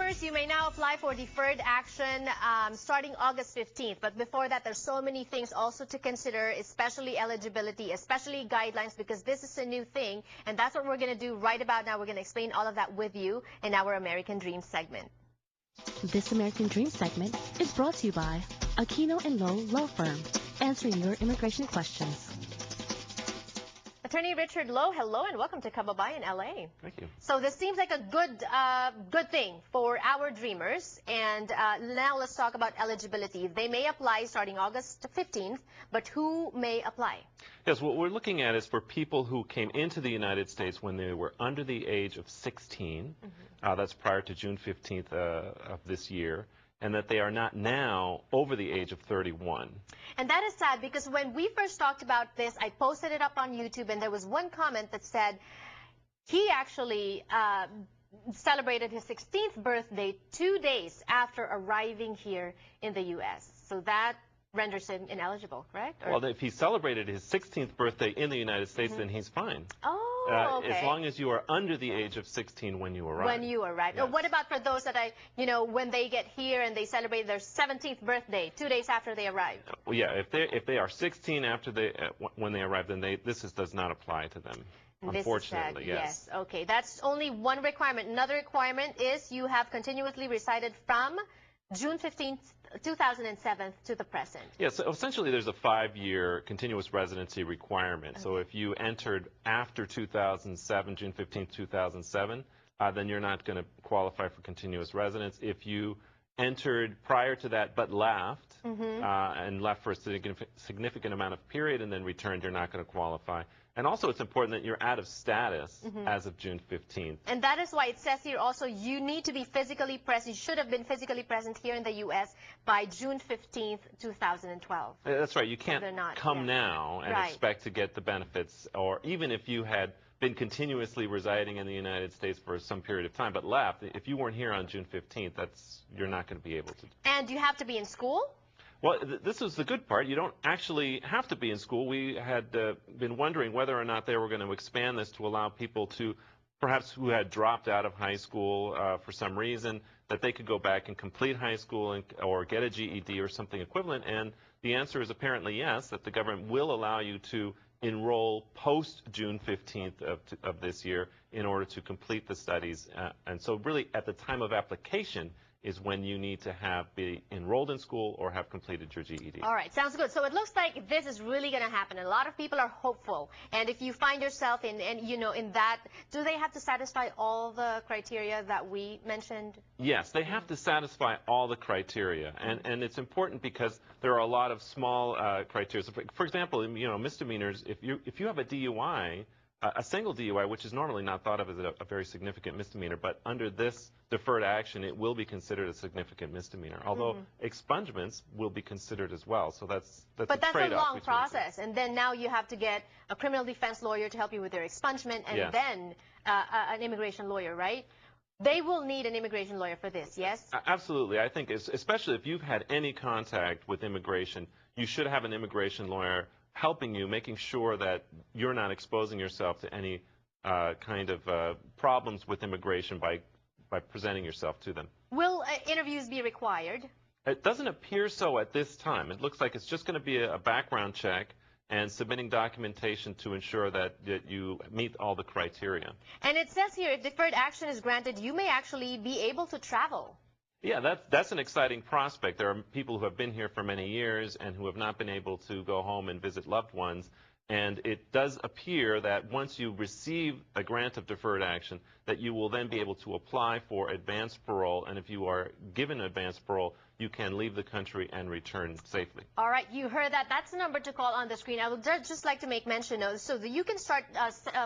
Dreamers, you may now apply for deferred action starting August 15th. But before that, there's so many things also to consider, especially eligibility, especially guidelines, because this is a new thing. And that's what we're going to do right about now. We're going to explain all of that with you in our American Dream segment. This American Dream segment is brought to you by Aquino & Lowe Law Firm, answering your immigration questions. Attorney Richard Lowe, hello and welcome to Kababayan, LA. Thank you. So this seems like a good thing for our dreamers. And now let's talk about eligibility. They may apply starting August 15th, but who may apply? Yes, what we're looking at is for people who came into the United States when they were under the age of 16. That's prior to June 15th of this year. And that they are not now over the age of 31. And that is sad because when we first talked about this, I posted it up on YouTube and there was one comment that said he actually celebrated his 16th birthday 2 days after arriving here in the U.S. So that renders him ineligible, correct? Well, if he celebrated his 16th birthday in the United States, then he's fine. Oh, okay. As long as you are under the age of 16 when you arrive. When you arrive. Yes. What about for those that when they get here and they celebrate their 17th birthday 2 days after they arrive? Well, yeah, if they are 16 after when they arrive, then this does not apply to them. Unfortunately, yes. Okay, that's only one requirement. Another requirement is you have continuously resided from June 15th, 2007 to the present. Yeah, so essentially there's a 5-year continuous residency requirement. Okay. So if you entered after 2007, June 15th, 2007, then you're not going to qualify for continuous residence. If you entered prior to that but left, and left for a significant amount of period and then returned, you're not going to qualify. And also it's important that you're out of status as of June 15th. And that is why it says here also you need to be physically present. You should have been physically present here in the U.S. by June 15th, 2012. That's right. You can't come now and expect to get the benefits, or even if you had been continuously residing in the United States for some period of time but left, if you weren't here on June 15th, you're not going to be able to. And you have to be in school? Well, this is the good part. You don't actually have to be in school. We had been wondering whether or not they were going to expand this to allow people to, perhaps who had dropped out of high school for some reason, that they could go back and complete high school or get a GED or something equivalent. And the answer is apparently yes, that the government will allow you to enroll post June 15th of this year in order to complete the studies. And so really at the time of application is when you need to be enrolled in school or have completed your GED. All right, sounds good. So it looks like this is really going to happen. A lot of people are hopeful. And if you find yourself in that, do they have to satisfy all the criteria that we mentioned? Yes, they have to satisfy all the criteria. And it's important because there are a lot of small criteria. For example, misdemeanors, if you have a DUI, a single DUI, which is normally not thought of as a very significant misdemeanor, but under this deferred action, it will be considered a significant misdemeanor. Although expungements will be considered as well, so that's a trade-off. But that's a long process, and then now you have to get a criminal defense lawyer to help you with their expungement, and then an immigration lawyer, right? They will need an immigration lawyer for this, yes? Absolutely. I think, especially if you've had any contact with immigration, you should have an immigration lawyer helping you, making sure that you're not exposing yourself to any kind of problems with immigration by presenting yourself to them. Will interviews be required? It doesn't appear so at this time. It looks like it's just going to be a background check and submitting documentation to ensure that you meet all the criteria. And it says here, if deferred action is granted, you may actually be able to travel. Yeah, that's an exciting prospect. There are people who have been here for many years and who have not been able to go home and visit loved ones. And it does appear that once you receive a grant of deferred action, that you will then be able to apply for advanced parole. And if you are given advanced parole, you can leave the country and return safely. All right, you heard that. That's the number to call on the screen. I would just like to make mention of so that you can start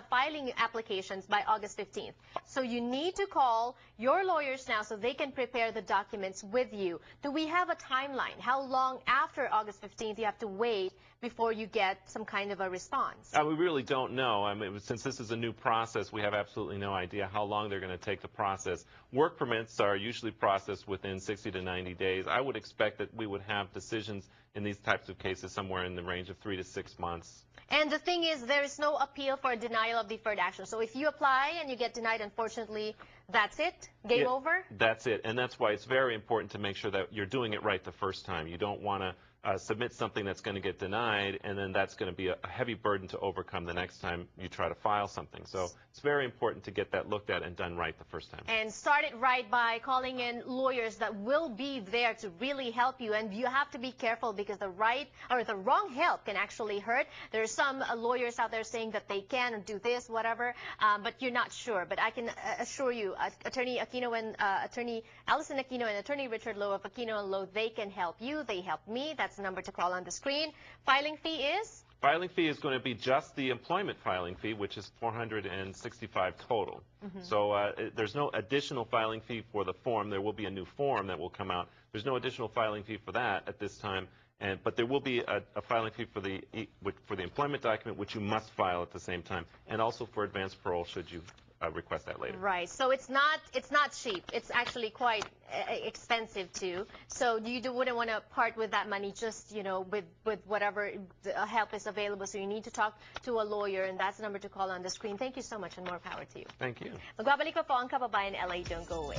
filing applications by August 15th. So you need to call your lawyers now so they can prepare the documents with you. Do we have a timeline? How long after August 15th you have to wait before you get some kind of a response? We really don't know. I mean, since this is a new process, we have absolutely no idea how long they're going to take the process. Work permits are usually processed within 60 to 90 days. days. I would expect that we would have decisions in these types of cases somewhere in the range of 3 to 6 months. And the thing is, there is no appeal for a denial of deferred action. So if you apply and you get denied, unfortunately, that's it? Game over? That's it. And that's why it's very important to make sure that you're doing it right the first time. You don't want to submit something that's going to get denied, and then that's going to be a heavy burden to overcome the next time you try to file something. So it's very important to get that looked at and done right the first time. And start it right by calling in lawyers that will be there to really help you. And you have to be careful because the right or the wrong help can actually hurt. There are some lawyers out there saying that they can do this, whatever, but you're not sure. But I can assure you, Attorney Aquino and Attorney Allison Aquino and Attorney Richard Lowe of Aquino and Lowe, they can help you. They help me. That's the number to call on the screen. Filing fee is? Filing fee is going to be just the employment filing fee, which is $465 total. So there's no additional filing fee for the form. There will be a new form that will come out. There's no additional filing fee for that at this time, but there will be a filing fee for the employment document, which you must file at the same time, and also for advance parole should you request that later. Right. So it's not cheap. It's actually quite expensive too. So you wouldn't want to part with that money just, you know, with whatever help is available. So you need to talk to a lawyer, and that's the number to call on the screen. Thank you so much, and more power to you. Thank you. Magbabalik pa po ang Kababayan LA. Don't go away.